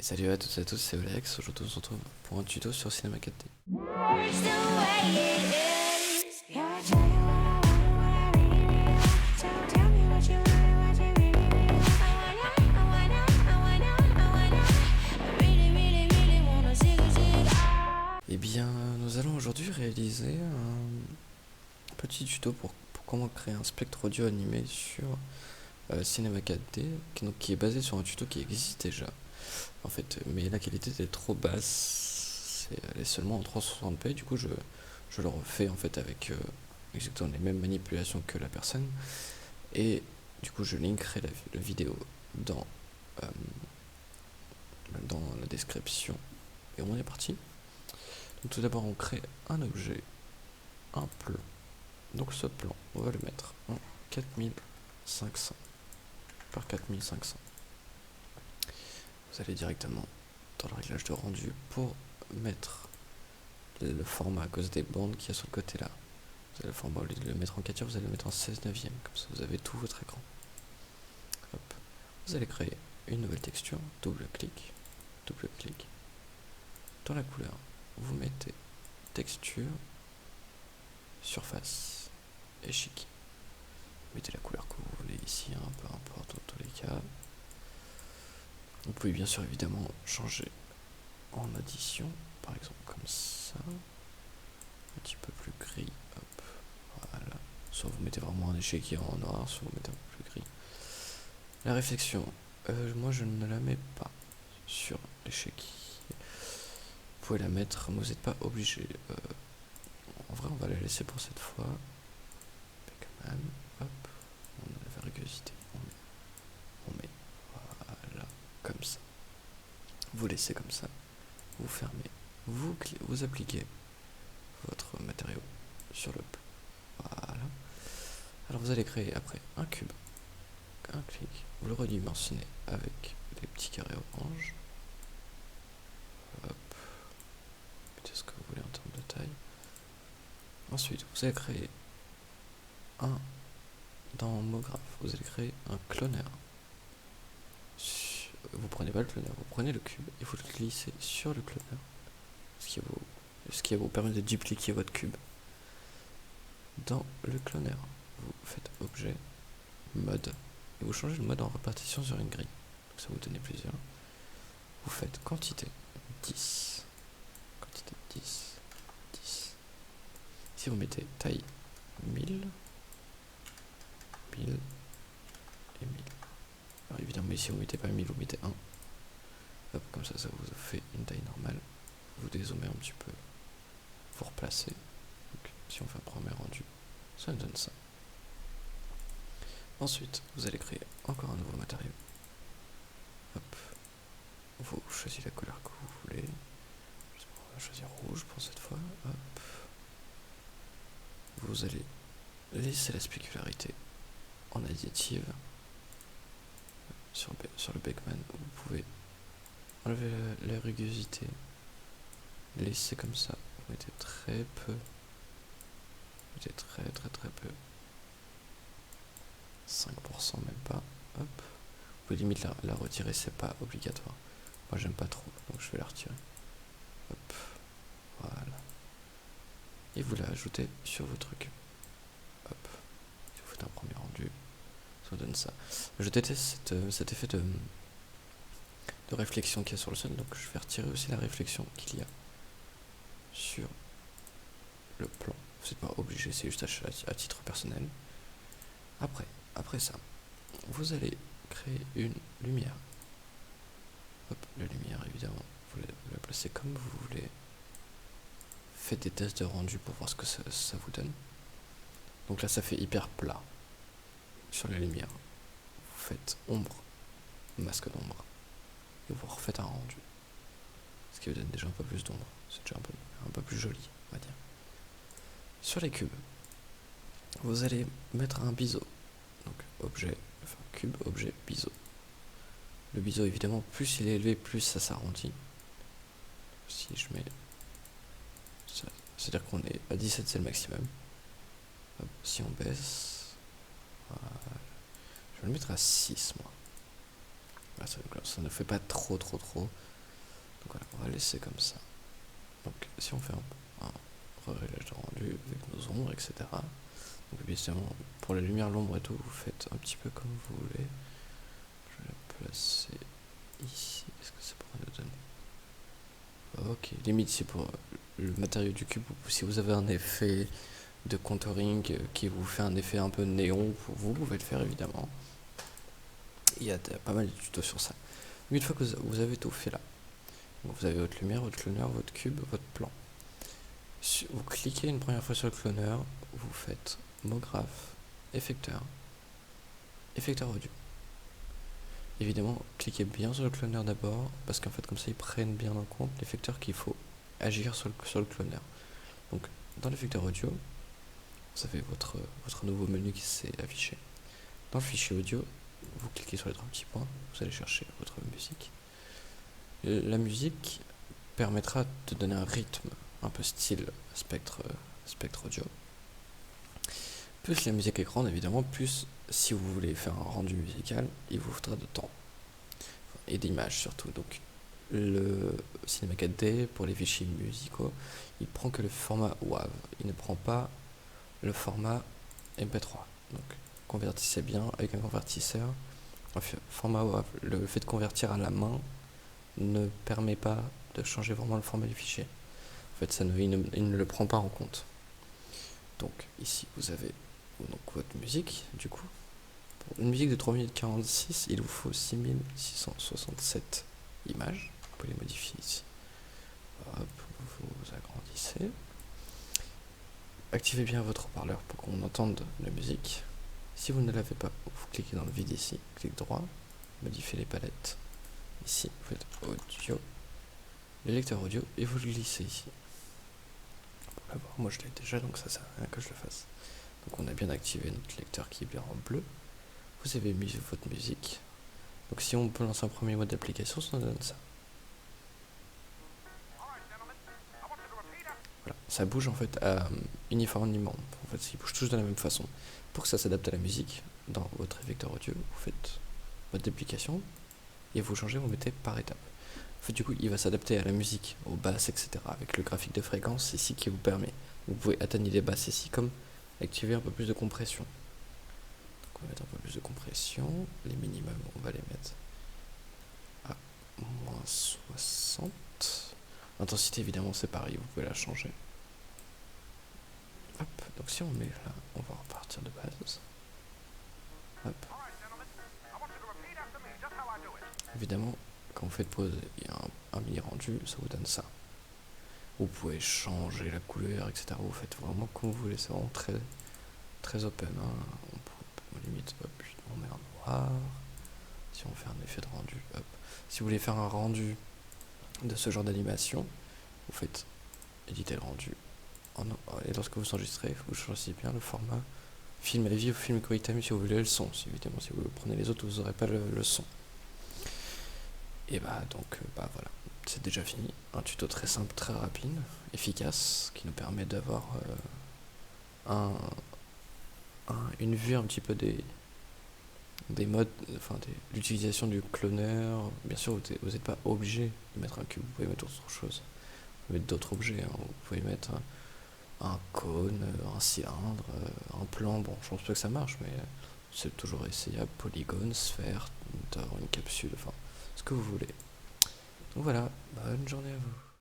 Salut à toutes et à tous, c'est Alex. Aujourd'hui, on se retrouve pour un tuto sur Cinema 4D. Eh bien, nous allons aujourd'hui réaliser un petit tuto pour comment créer un spectre audio animé sur Cinema 4D, qui est basé sur un tuto qui existe déjà. En fait, mais la qualité est trop basse, elle est seulement en 360p, du coup je le refais en fait avec exactement les mêmes manipulations que la personne, et du coup je linkerai la vidéo dans, euh, dans la description, et on est parti. Donc tout d'abord on crée un objet, un plan, donc ce plan on va le mettre en 4500 par 4500. Vous allez directement dans le réglage de rendu pour mettre le format à cause des bandes qu'il y a sur le côté là. Vous allez le format, au lieu de le mettre en 4 vous allez le mettre en 16 neuvième, comme ça vous avez tout votre écran. Hop. Vous allez créer une nouvelle texture, double clic. Dans la couleur, vous mettez texture, surface, échiquier. Mettez la couleur que vous voulez ici, peu importe dans tous les cas. Vous pouvez bien sûr évidemment changer en addition, par exemple comme ça, un petit peu plus gris, hop, voilà. Soit vous mettez vraiment un échiquier en noir, soit vous mettez un peu plus gris. La réflexion, moi je ne la mets pas sur l'échiquier. Vous pouvez la mettre, mais vous n'êtes pas obligé. En vrai, on va la laisser pour cette fois. Pac-Man, hop, on a la vergosité, on met, voilà, comme ça. Vous laissez comme ça, vous fermez, vous appliquez votre matériau sur le plan. Voilà. Alors vous allez créer après un cube, un clic, vous le redimensionnez avec des petits carrés orange. Hop, mettez ce que vous voulez en termes de taille. Ensuite, vous allez créer dans MoGraph, vous allez créer un cloneur. Vous prenez pas le cloneur, vous prenez le cube et vous le glissez sur le cloneur, ce qui va vous permettre de dupliquer votre cube. Dans le cloneur, vous faites objet, mode, et vous changez le mode en répartition sur une grille. Donc ça vous donne plusieurs. Vous faites quantité 10. Si vous mettez taille 1000 et 1000. Alors évidemment, mais si vous mettez pas 1000, vous mettez 1. Hop, comme ça, ça vous fait une taille normale. Vous dézoomez un petit peu. Vous replacez. Donc, si on fait un premier rendu, ça nous donne ça. Ensuite, vous allez créer encore un nouveau matériau. Hop. Vous choisissez la couleur que vous voulez. On va choisir rouge pour cette fois. Hop. Vous allez laisser la spécularité en additive sur le Pac-Man. Vous pouvez enlever la rugosité, laisser comme ça. Vous mettez très peu. Vous mettez très peu. 5% même pas. Hop. Vous pouvez limite la retirer, c'est pas obligatoire. Moi j'aime pas trop, donc je vais la retirer. Hop. Voilà. Et vous la ajoutez sur votre cube. Hop. Si vous faites un premier rendu, ça donne ça. Je déteste cet effet de réflexion qu'il y a sur le sol, donc je vais retirer aussi la réflexion qu'il y a sur le plan. Vous n'êtes pas obligé, c'est juste à titre personnel. Après ça, vous allez créer une lumière. Hop, la lumière évidemment, vous la placez comme vous voulez. Faites des tests de rendu pour voir ce que ça vous donne. Donc là ça fait hyper plat sur la lumière. Vous faites ombre, masque d'ombre, et vous refaites un rendu. Ce qui vous donne déjà un peu plus d'ombre. C'est déjà un peu plus joli, on va dire. Sur les cubes, vous allez mettre un biseau. Donc cube, objet, biseau. Le biseau évidemment, plus il est élevé, plus ça s'arrondit. Si je mets ça, c'est-à-dire qu'on est à 17, c'est le maximum. Hop, si on baisse, voilà. Je vais le mettre à 6 moi. Voilà, ça ne fait pas trop. voilà, on va laisser comme ça. Donc si on fait un réglage de rendu avec nos ombres, etc. Donc évidemment, pour la lumière, l'ombre et tout, vous faites un petit peu comme vous voulez. Je vais la placer ici. Est-ce que ça pourrait nous donner? Ok, limite c'est pour le matériau du cube. Si vous avez un effet de contouring qui vous fait un effet un peu néon, vous pouvez le faire évidemment. Il y a pas mal de tutos sur ça. Une fois que vous avez tout fait là, donc vous avez votre lumière, votre cloneur, votre cube, votre plan. Vous cliquez une première fois sur le cloneur, vous faites mot graphe, effecteur, effecteur audio. Évidemment, cliquez bien sur le cloneur d'abord, parce qu'en fait comme ça ils prennent bien en compte l'effecteur qu'il faut agir sur le cloneur. Donc dans l'effecteur audio, vous avez votre nouveau menu qui s'est affiché. Dans le fichier audio, vous cliquez sur les trois petits points, vous allez chercher votre musique. La musique permettra de donner un rythme un peu style spectre audio. Plus la musique est grande, évidemment, plus si vous voulez faire un rendu musical, il vous faudra de temps et d'images surtout. Donc le Cinema 4D pour les fichiers musicaux, il prend que le format WAV, il ne prend pas le format MP3. Donc convertissez bien avec un convertisseur. Format WAV, le fait de convertir à la main ne permet pas de changer vraiment le format du fichier. En fait, il ne le prend pas en compte. Donc ici vous avez donc votre musique. Du coup, pour une musique de 3 minutes 46, il vous faut 6667 images. Vous pouvez les modifier ici. Hop, vous agrandissez. Activez bien votre haut-parleur pour qu'on entende la musique. Si vous ne l'avez pas, vous cliquez dans le vide ici, clic droit, modifiez les palettes. Ici, vous faites audio, le lecteur audio, et vous le glissez ici. Pour l'avoir, moi je l'ai déjà, donc ça sert à rien que je le fasse. Donc on a bien activé notre lecteur qui est bien en bleu. Vous avez mis votre musique. Donc si on peut lancer un premier mode d'application, ça nous donne ça. Voilà, ça bouge en fait uniformément. En fait, ils bougent tous de la même façon. Pour que ça s'adapte à la musique, dans votre effecteur audio, vous faites votre déplication et vous changez, vous mettez par étape. En fait, du coup, il va s'adapter à la musique, aux basses, etc. avec le graphique de fréquence ici qui vous permet. Vous pouvez atteindre les basses ici comme activer un peu plus de compression. Donc, on va mettre un peu plus de compression. Les minimums, on va les mettre à moins 60. L'intensité, évidemment, c'est pareil, vous pouvez la changer. Hop, donc si on met là, on va repartir de base. Hop. Évidemment, quand vous faites pause, il y a un mini rendu, ça vous donne ça. Vous pouvez changer la couleur, etc. Vous faites vraiment comme vous voulez, c'est vraiment très, très open. Hein. On limite, hop, on met en noir. Si on fait un effet de rendu, hop. Si vous voulez faire un rendu de ce genre d'animation, vous faites éditer le rendu. Et lorsque vous enregistrez, vous choisissez bien le format film heavy ou film QuickTime si vous voulez le son. Évidemment, si vous prenez les autres, vous n'aurez pas le son. Et donc voilà, c'est déjà fini. Un tuto très simple, très rapide, efficace, qui nous permet d'avoir une vue un petit peu des modes, enfin l'utilisation du cloneur. Bien sûr, vous n'êtes pas obligé de mettre un cube, vous pouvez mettre autre chose. Vous pouvez mettre d'autres objets, hein. Vous pouvez mettre un cône, un cylindre, un plan. Bon, je pense pas que ça marche, mais c'est toujours essayable. Polygone, sphère, d'avoir une capsule, enfin, ce que vous voulez. Donc voilà, bonne journée à vous.